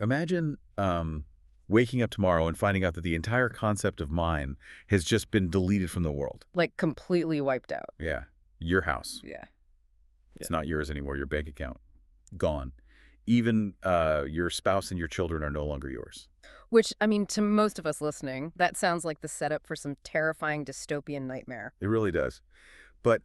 Imagine waking up tomorrow and finding out that the entire concept of mine has just been deleted from the world. Like completely wiped out. Yeah. Your house. Yeah. It's not yours anymore. Your bank account. Gone. Even your spouse and your children are no longer yours. Which, I mean, to most of us listening, that sounds like the setup for some terrifying dystopian nightmare. It really does. But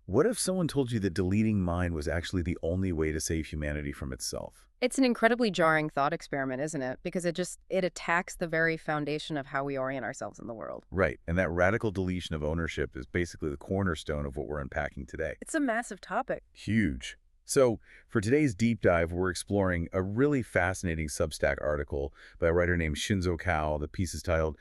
what if someone told you that deleting mine was actually the only way to save humanity from itself? It's an incredibly jarring thought experiment, isn't it? Because it attacks the very foundation of how we orient ourselves in the world. Right. And that radical deletion of ownership is basically the cornerstone of what we're unpacking today. It's a massive topic. Huge. So for today's deep dive, we're exploring a really fascinating Substack article by a writer named Shinzo Kao. The piece is titled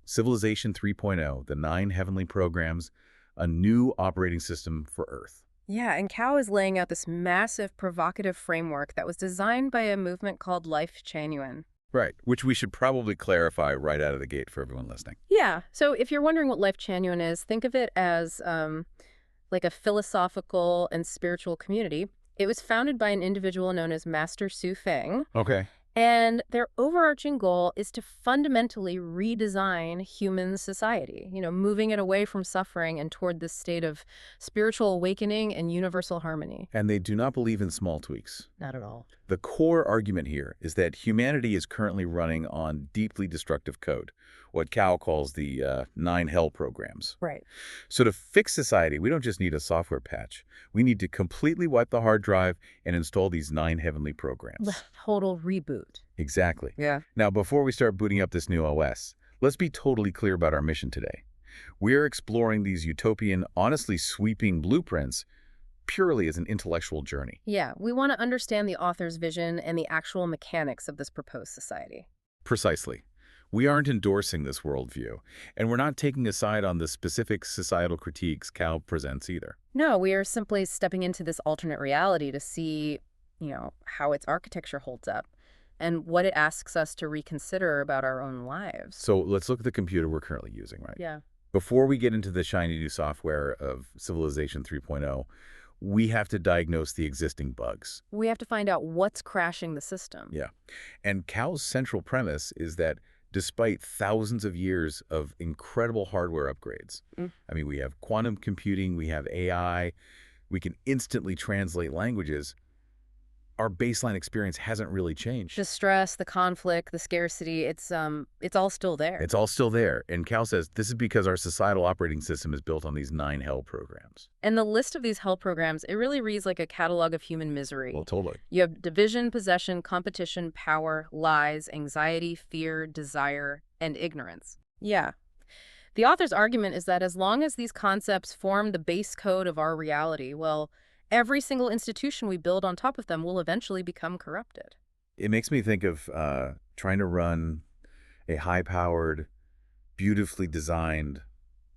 Civilization 3.0, The 9 Heavenly Programs, a New Operating System for Earth. Yeah, and Kao is laying out this massive, provocative framework that was designed by a movement called Lifechanyuan. Right, which we should probably clarify right out of the gate for everyone listening. Yeah, so if you're wondering what Lifechanyuan is, think of it as like a philosophical and spiritual community. It was founded by an individual known as Master Su Feng. Okay. And their overarching goal is to fundamentally redesign human society, moving it away from suffering and toward this state of spiritual awakening and universal harmony. And they do not believe in small tweaks. Not at all. The core argument here is that humanity is currently running on deeply destructive code, what Cal calls the 9 hell programs. Right. So to fix society, we don't just need a software patch. We need to completely wipe the hard drive and install these 9 heavenly programs. Total reboot. Exactly. Yeah. Now, before we start booting up this new OS, let's be totally clear about our mission today. We're exploring these utopian, honestly sweeping blueprints purely as an intellectual journey. Yeah, we want to understand the author's vision and the actual mechanics of this proposed society. Precisely. We aren't endorsing this worldview, and we're not taking a side on the specific societal critiques Cal presents either. No, we are simply stepping into this alternate reality to see, how its architecture holds up and what it asks us to reconsider about our own lives. So let's look at the computer we're currently using, right? Yeah. Before we get into the shiny new software of Civilization 3.0, we have to diagnose the existing bugs. We have to find out what's crashing the system. Yeah. And Cal's central premise is that despite thousands of years of incredible hardware upgrades, I mean, we have quantum computing, we have AI, we can instantly translate languages, our baseline experience hasn't really changed. The stress, the conflict, the scarcity, it's all still there. It's all still there. And Cal says this is because our societal operating system is built on these 9 hell programs. And the list of these hell programs, it really reads like a catalog of human misery. Well, totally. You have division, possession, competition, power, lies, anxiety, fear, desire, and ignorance. Yeah. The author's argument is that as long as these concepts form the base code of our reality, well, every single institution we build on top of them will eventually become corrupted. It makes me think of trying to run a high-powered, beautifully designed,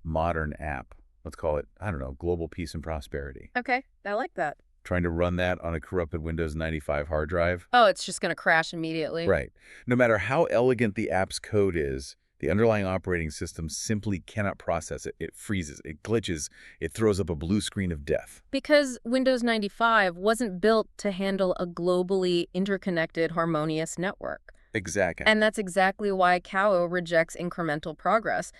modern app. Let's call it, I don't know, global peace and prosperity. Okay, I like that. Trying to run that on a corrupted Windows 95 hard drive. Oh, it's just going to crash immediately. Right. No matter how elegant the app's code is, the underlying operating system simply cannot process it. It freezes, it glitches, it throws up a blue screen of death. Because Windows 95 wasn't built to handle a globally interconnected, harmonious network. Exactly. And that's exactly why Kao rejects incremental progress.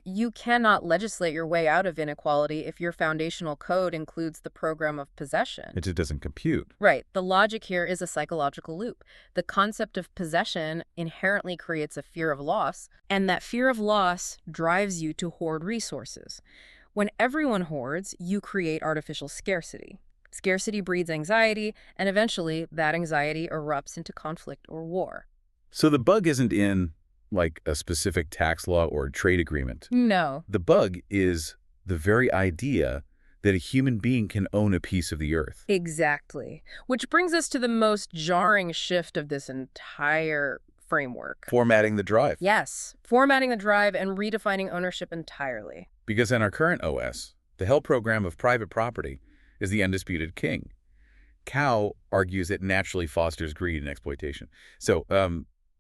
You cannot legislate your way out of inequality if your foundational code includes the program of possession. It just doesn't compute. Right. The logic here is a psychological loop. The concept of possession inherently creates a fear of loss, and that fear of loss drives you to hoard resources. When everyone hoards, you create artificial scarcity. Scarcity breeds anxiety, and eventually that anxiety erupts into conflict or war. So the bug isn't in like a specific tax law or trade agreement. No. The bug is the very idea that a human being can own a piece of the earth. Exactly. Which brings us to the most jarring shift of this entire framework. Formatting the drive. Yes. Formatting the drive and redefining ownership entirely. Because in our current OS, the hell program of private property is the undisputed king. Kao argues it naturally fosters greed and exploitation. So,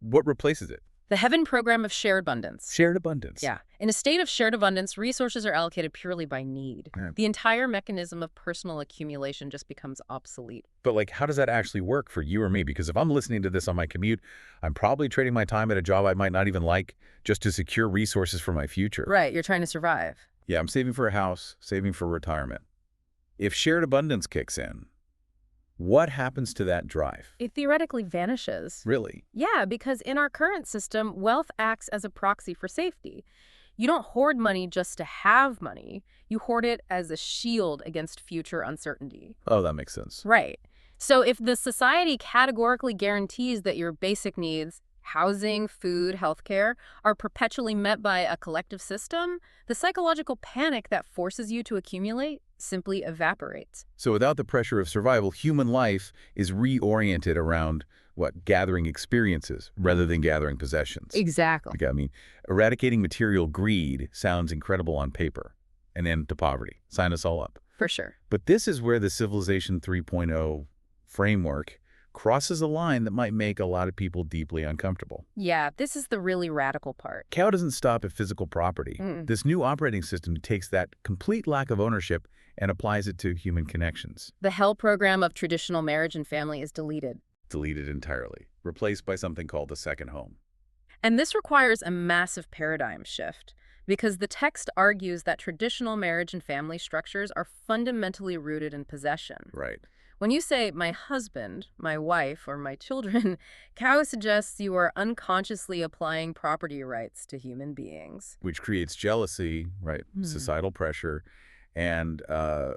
what replaces it? The Heaven program of shared abundance. Shared abundance. Yeah. In a state of shared abundance, resources are allocated purely by need. Yeah. The entire mechanism of personal accumulation just becomes obsolete. But like, how does that actually work for you or me? Because if I'm listening to this on my commute, I'm probably trading my time at a job I might not even like just to secure resources for my future. Right. You're trying to survive. Yeah, I'm saving for a house, saving for retirement. If shared abundance kicks in, what happens to that drive? It theoretically vanishes. Really? Yeah, because in our current system, wealth acts as a proxy for safety. You don't hoard money just to have money. You hoard it as a shield against future uncertainty. Oh, that makes sense. Right. So if the society categorically guarantees that your basic needs, housing, food, healthcare, are perpetually met by a collective system, the psychological panic that forces you to accumulate simply evaporates. So without the pressure of survival, human life is reoriented around, what, gathering experiences rather than gathering possessions. Exactly. Okay, I mean, eradicating material greed sounds incredible on paper. An end to poverty. Sign us all up. For sure. But this is where the Civilization 3.0 framework crosses a line that might make a lot of people deeply uncomfortable. Yeah, this is the really radical part. Cow doesn't stop at physical property. This new operating system takes that complete lack of ownership and applies it to human connections. The Hell program of traditional marriage and family is deleted. Deleted entirely, replaced by something called the second home. And this requires a massive paradigm shift, because the text argues that traditional marriage and family structures are fundamentally rooted in possession. Right. When you say, my husband, my wife, or my children, Cow suggests you are unconsciously applying property rights to human beings. Which creates jealousy, right, societal pressure, and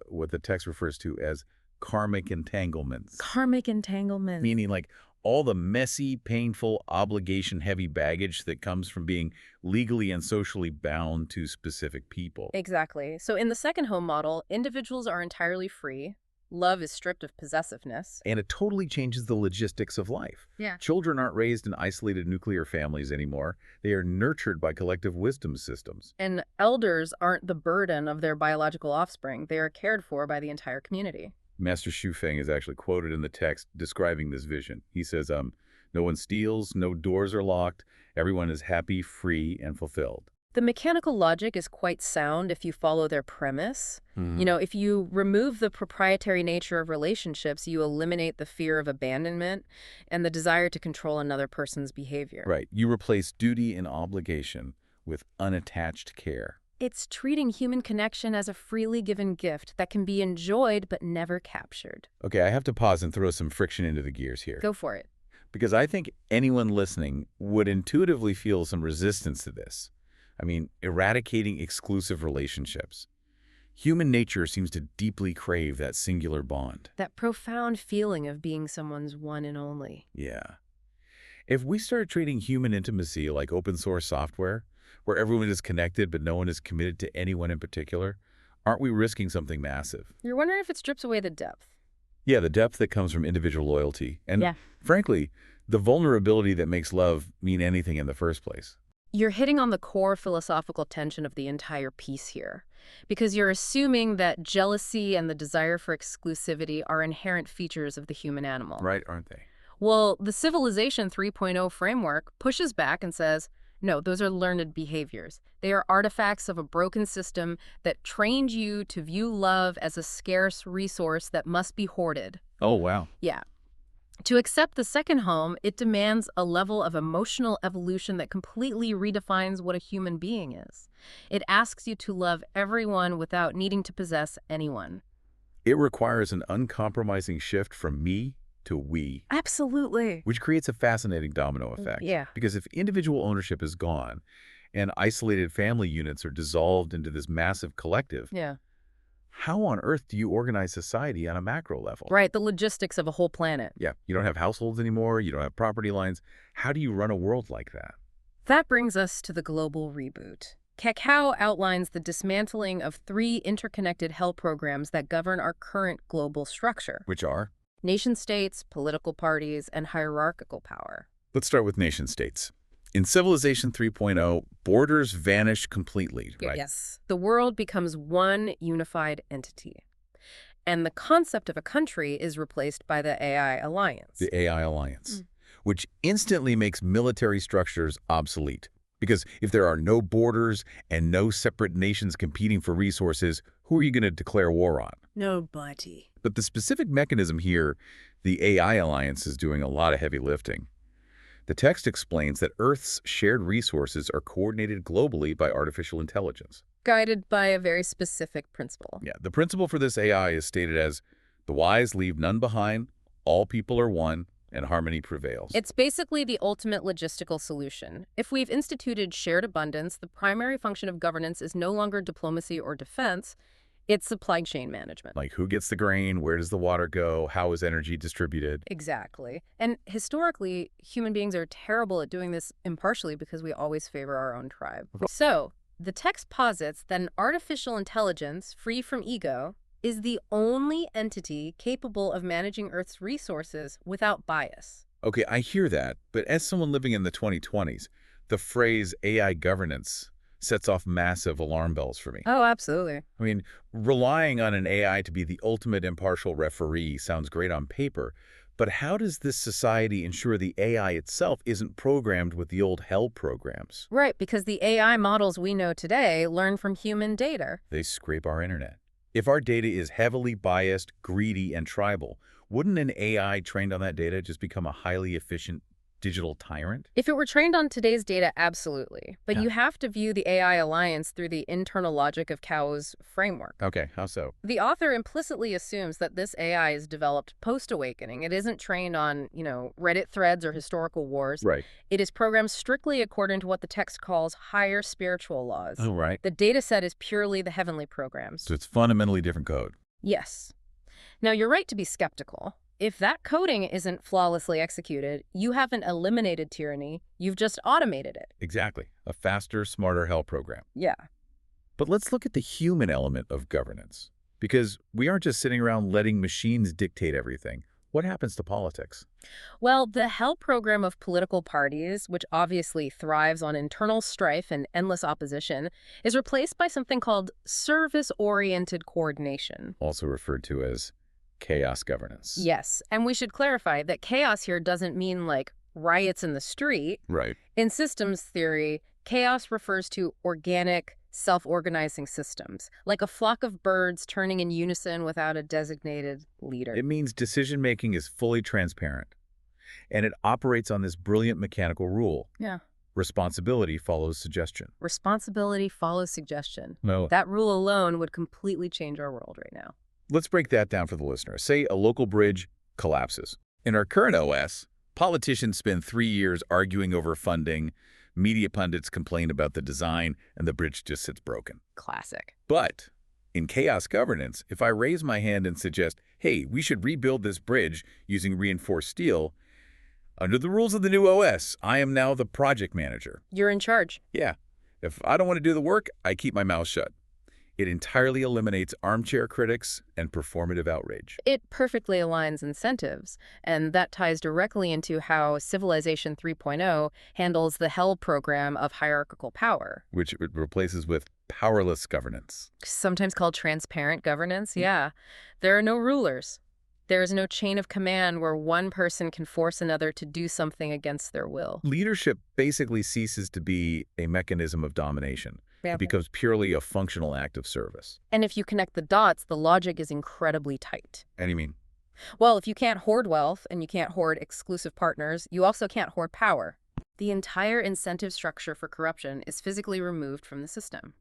what the text refers to as karmic entanglements. Karmic entanglements. Meaning like all the messy, painful, obligation-heavy baggage that comes from being legally and socially bound to specific people. Exactly. So in the second home model, individuals are entirely free. Love is stripped of possessiveness. And it totally changes the logistics of life. Yeah. Children aren't raised in isolated nuclear families anymore. They are nurtured by collective wisdom systems. And elders aren't the burden of their biological offspring. They are cared for by the entire community. Master Shu Feng is actually quoted in the text describing this vision. He says, no one steals, no doors are locked, everyone is happy, free, and fulfilled. The mechanical logic is quite sound if you follow their premise. You know, if you remove the proprietary nature of relationships, you eliminate the fear of abandonment and the desire to control another person's behavior. Right. You replace duty and obligation with unattached care. It's treating human connection as a freely given gift that can be enjoyed but never captured. Okay, I have to pause and throw some friction into the gears here. Go for it. Because I think anyone listening would intuitively feel some resistance to this. I mean, eradicating exclusive relationships. Human nature seems to deeply crave that singular bond. That profound feeling of being someone's one and only. Yeah. If we start treating human intimacy like open source software, where everyone is connected but no one is committed to anyone in particular, aren't we risking something massive? You're wondering if it strips away the depth. Yeah, the depth that comes from individual loyalty. And frankly, the vulnerability that makes love mean anything in the first place. You're hitting on the core philosophical tension of the entire piece here, because you're assuming that jealousy and the desire for exclusivity are inherent features of the human animal. Right, aren't they? Well, the Civilization 3.0 framework pushes back and says, no, those are learned behaviors. They are artifacts of a broken system that trained you to view love as a scarce resource that must be hoarded. Oh, wow. Yeah. To accept the second home, it demands a level of emotional evolution that completely redefines what a human being is. It asks you to love everyone without needing to possess anyone. It requires an uncompromising shift from me to we. Absolutely. Which creates a fascinating domino effect. Yeah. Because if individual ownership is gone and isolated family units are dissolved into this massive collective, Yeah. how on earth do you organize society on a macro level? Right, the logistics of a whole planet. Yeah, you don't have households anymore, you don't have property lines. How do you run a world like that? That brings us to the global reboot. Cacao outlines the dismantling of 3 interconnected health programs that govern our current global structure. Which are? Nation-states, political parties, and hierarchical power. Let's start with nation-states. In Civilization 3.0, borders vanish completely, right? Yes. The world becomes one unified entity. And the concept of a country is replaced by the AI alliance. The AI alliance, which instantly makes military structures obsolete. Because if there are no borders and no separate nations competing for resources, who are you going to declare war on? Nobody. But the specific mechanism here, the AI alliance is doing a lot of heavy lifting. The text explains that Earth's shared resources are coordinated globally by artificial intelligence. Guided by a very specific principle. Yeah, the principle for this AI is stated as, the wise leave none behind, all people are one, and harmony prevails. It's basically the ultimate logistical solution. If we've instituted shared abundance, the primary function of governance is no longer diplomacy or defense, it's supply chain management. Like who gets the grain, where does the water go, how is energy distributed? Exactly. And historically, human beings are terrible at doing this impartially because we always favor our own tribe. So, the text posits that an artificial intelligence, free from ego, is the only entity capable of managing Earth's resources without bias. Okay, I hear that, but as someone living in the 2020s, the phrase AI governance sets off massive alarm bells for me. Oh, absolutely. I mean, relying on an AI to be the ultimate impartial referee sounds great on paper, but how does this society ensure the AI itself isn't programmed with the old hell programs? Right, because the AI models we know today learn from human data. They scrape our internet. If our data is heavily biased, greedy, and tribal, wouldn't an AI trained on that data just become a highly efficient digital tyrant? If it were trained on today's data, absolutely. But Yeah. you have to view the AI alliance through the internal logic of Cao's framework. Okay, how so? The author implicitly assumes that this AI is developed post-awakening. It isn't trained on, Reddit threads or historical wars. Right. It is programmed strictly according to what the text calls higher spiritual laws. Oh, right. The data set is purely the heavenly programs. So it's fundamentally different code. Yes. Now, you're right to be skeptical. If that coding isn't flawlessly executed, you haven't eliminated tyranny, you've just automated it. Exactly. A faster, smarter hell program. Yeah. But let's look at the human element of governance. Because we aren't just sitting around letting machines dictate everything. What happens to politics? Well, the hell program of political parties, which obviously thrives on internal strife and endless opposition, is replaced by something called service-oriented coordination. Also referred to as chaos governance. Yes, and we should clarify that chaos here doesn't mean like riots in the street. Right. In systems theory, chaos refers to organic, self-organizing systems, like a flock of birds turning in unison without a designated leader. It means decision-making is fully transparent. And it operates on this brilliant mechanical rule. Yeah. Responsibility follows suggestion. Responsibility follows suggestion. No. That rule alone would completely change our world right now. Let's break that down for the listener. Say a local bridge collapses. In our current OS, politicians spend 3 years arguing over funding, media pundits complain about the design, and the bridge just sits broken. Classic. But in chaos governance, if I raise my hand and suggest, hey, we should rebuild this bridge using reinforced steel, under the rules of the new OS, I am now the project manager. You're in charge. Yeah. If I don't want to do the work, I keep my mouth shut. It entirely eliminates armchair critics and performative outrage. It perfectly aligns incentives, and that ties directly into how Civilization 3.0 handles the hell program of hierarchical power. Which it replaces with powerless governance. Sometimes called transparent governance, yeah. There are no rulers. There is no chain of command where one person can force another to do something against their will. Leadership basically ceases to be a mechanism of domination. Yeah. It becomes purely a functional act of service. And if you connect the dots, the logic is incredibly tight. And you mean? Well, if you can't hoard wealth and you can't hoard exclusive partners, you also can't hoard power. The entire incentive structure for corruption is physically removed from the system.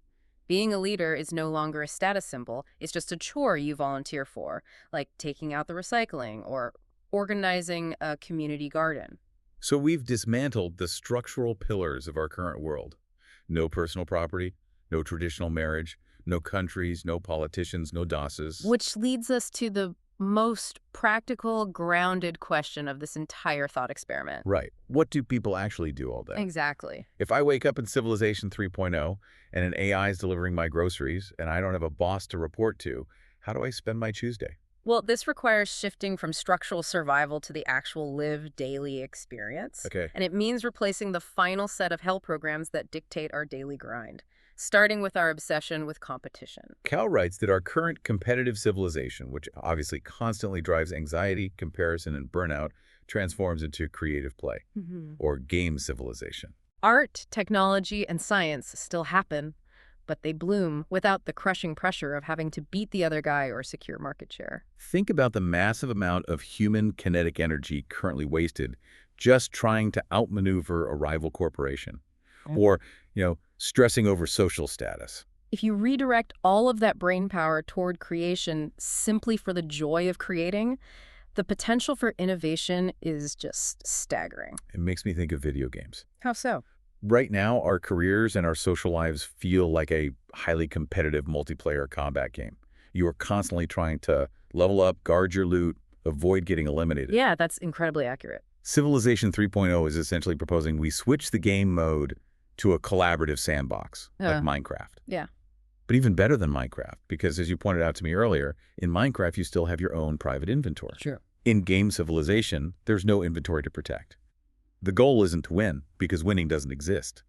Being a leader is no longer a status symbol, it's just a chore you volunteer for, like taking out the recycling or organizing a community garden. So we've dismantled the structural pillars of our current world. No personal property, no traditional marriage, no countries, no politicians, no DOSes. Which leads us to the most practical, grounded question of this entire thought experiment. Right. What do people actually do all day? Exactly. If I wake up in Civilization 3.0 and an AI is delivering my groceries and I don't have a boss to report to, how do I spend my Tuesday? Well, this requires shifting from structural survival to the actual lived daily experience. Okay. And it means replacing the final set of hell programs that dictate our daily grind, starting with our obsession with competition. Cal writes that our current competitive civilization, which obviously constantly drives anxiety, comparison, and burnout, transforms into creative play or game civilization. Art, technology, and science still happen, but they bloom without the crushing pressure of having to beat the other guy or secure market share. Think about the massive amount of human kinetic energy currently wasted just trying to outmaneuver a rival corporation or, stressing over social status. If you redirect all of that brain power toward creation simply for the joy of creating, the potential for innovation is just staggering. It makes me think of video games. How so? Right now, our careers and our social lives feel like a highly competitive multiplayer combat game. You are constantly trying to level up, guard your loot, avoid getting eliminated. Yeah, that's incredibly accurate. Civilization 3.0 is essentially proposing we switch the game mode to a collaborative sandbox, like Minecraft. Yeah. But even better than Minecraft, because as you pointed out to me earlier, in Minecraft you still have your own private inventory. Sure. In game civilization, there's no inventory to protect. The goal isn't to win, because winning doesn't exist.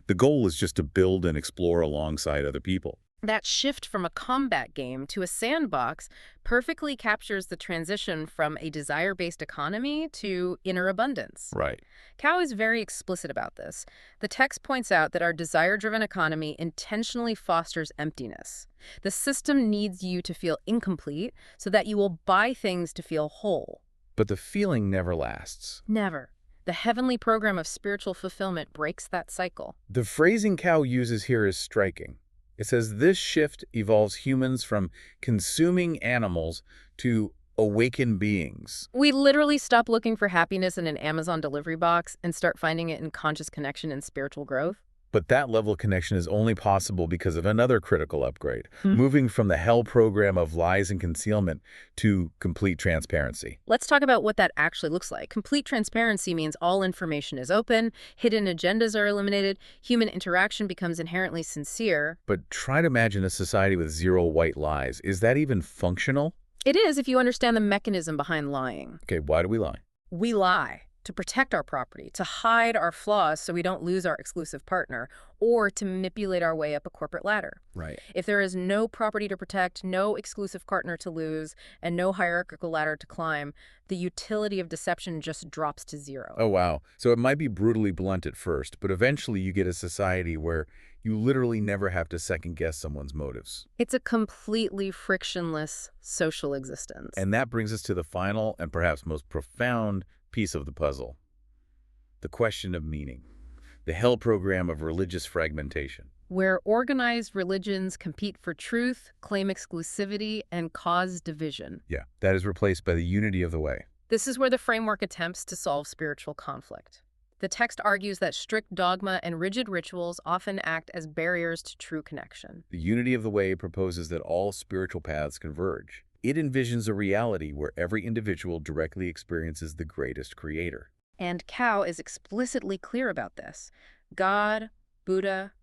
The goal is just to build and explore alongside other people. That shift from a combat game to a sandbox perfectly captures the transition from a desire-based economy to inner abundance. Right. Cao is very explicit about this. The text points out that our desire-driven economy intentionally fosters emptiness. The system needs you to feel incomplete so that you will buy things to feel whole. But the feeling never lasts. Never. The heavenly program of spiritual fulfillment breaks that cycle. The phrasing Cao uses here is striking. It says this shift evolves humans from consuming animals to awakened beings. We literally stop looking for happiness in an Amazon delivery box and start finding it in conscious connection and spiritual growth. But that level of connection is only possible because of another critical upgrade, moving from the hell program of lies and concealment to complete transparency. Let's talk about what that actually looks like. Complete transparency means all information is open, hidden agendas are eliminated, human interaction becomes inherently sincere. But try to imagine a society with zero white lies. Is that even functional? It is if you understand the mechanism behind lying. Okay, why do we lie? We lie to protect our property, to hide our flaws so we don't lose our exclusive partner, or to manipulate our way up a corporate ladder. Right. If there is no property to protect, no exclusive partner to lose, and no hierarchical ladder to climb, the utility of deception just drops to zero. Oh, wow. So it might be brutally blunt at first, but eventually you get a society where you literally never have to second-guess someone's motives. It's a completely frictionless social existence. And that brings us to the final and perhaps most profound piece of the puzzle. The question of meaning. The hell program of religious fragmentation. Where organized religions compete for truth, claim exclusivity, and cause division. Yeah, that is replaced by the unity of the way. This is where the framework attempts to solve spiritual conflict. The text argues that strict dogma and rigid rituals often act as barriers to true connection. The unity of the way proposes that all spiritual paths converge. It envisions a reality where every individual directly experiences the greatest creator. And Cao is explicitly clear about this. God, Buddha,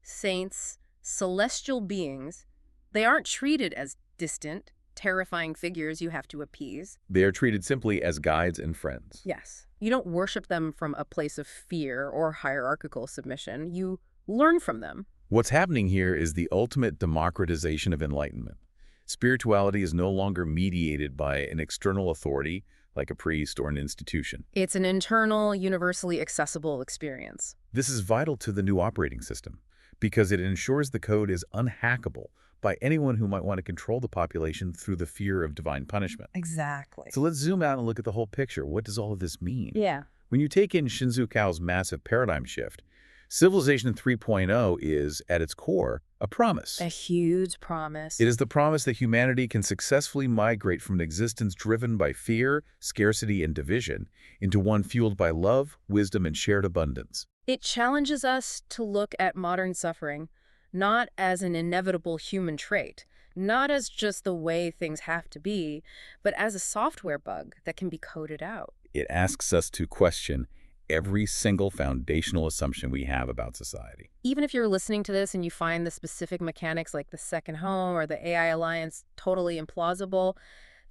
saints, celestial beings, they aren't treated as distant, terrifying figures you have to appease. They are treated simply as guides and friends. Yes. You don't worship them from a place of fear or hierarchical submission. You learn from them. What's happening here is the ultimate democratization of enlightenment. Spirituality is no longer mediated by an external authority, like a priest or an institution. It's an internal, universally accessible experience. This is vital to the new operating system, because it ensures the code is unhackable by anyone who might want to control the population through the fear of divine punishment. Exactly. So let's zoom out and look at the whole picture. What does all of this mean? Yeah. When you take in Shinzu Kao's massive paradigm shift, Civilization 3.0 is, at its core, a promise. A huge promise. It is the promise that humanity can successfully migrate from an existence driven by fear, scarcity, and division into one fueled by love, wisdom, and shared abundance. It challenges us to look at modern suffering not as an inevitable human trait, not as just the way things have to be, but as a software bug that can be coded out. It asks us to question every single foundational assumption we have about society. Even if you're listening to this and you find the specific mechanics like the second home or the AI alliance totally implausible,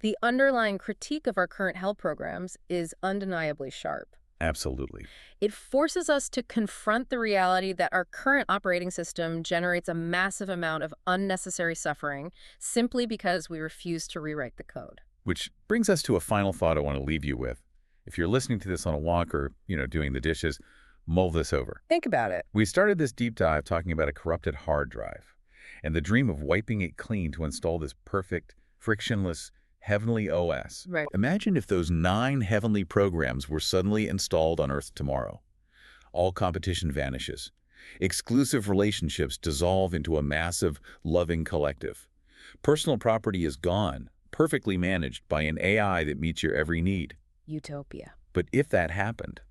the underlying critique of our current hell programs is undeniably sharp. Absolutely. It forces us to confront the reality that our current operating system generates a massive amount of unnecessary suffering simply because we refuse to rewrite the code. Which brings us to a final thought I want to leave you with. If you're listening to this on a walk or, doing the dishes, mull this over. Think about it. We started this deep dive talking about a corrupted hard drive and the dream of wiping it clean to install this perfect, frictionless, heavenly OS. Right. Imagine if those 9 heavenly programs were suddenly installed on Earth tomorrow. All competition vanishes. Exclusive relationships dissolve into a massive, loving collective. Personal property is gone, perfectly managed by an AI that meets your every need. Utopia. But if that happened,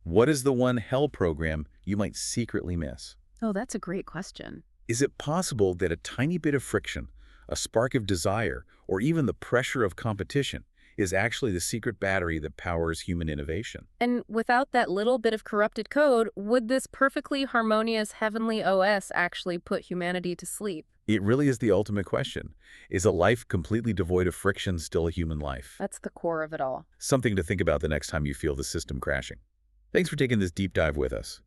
what is the one hell program you might secretly miss? Oh, that's a great question. Is it possible that a tiny bit of friction, a spark of desire, or even the pressure of competition is actually the secret battery that powers human innovation? And without that little bit of corrupted code, would this perfectly harmonious heavenly OS actually put humanity to sleep? It really is the ultimate question. Is a life completely devoid of friction still a human life? That's the core of it all. Something to think about the next time you feel the system crashing. Thanks for taking this deep dive with us.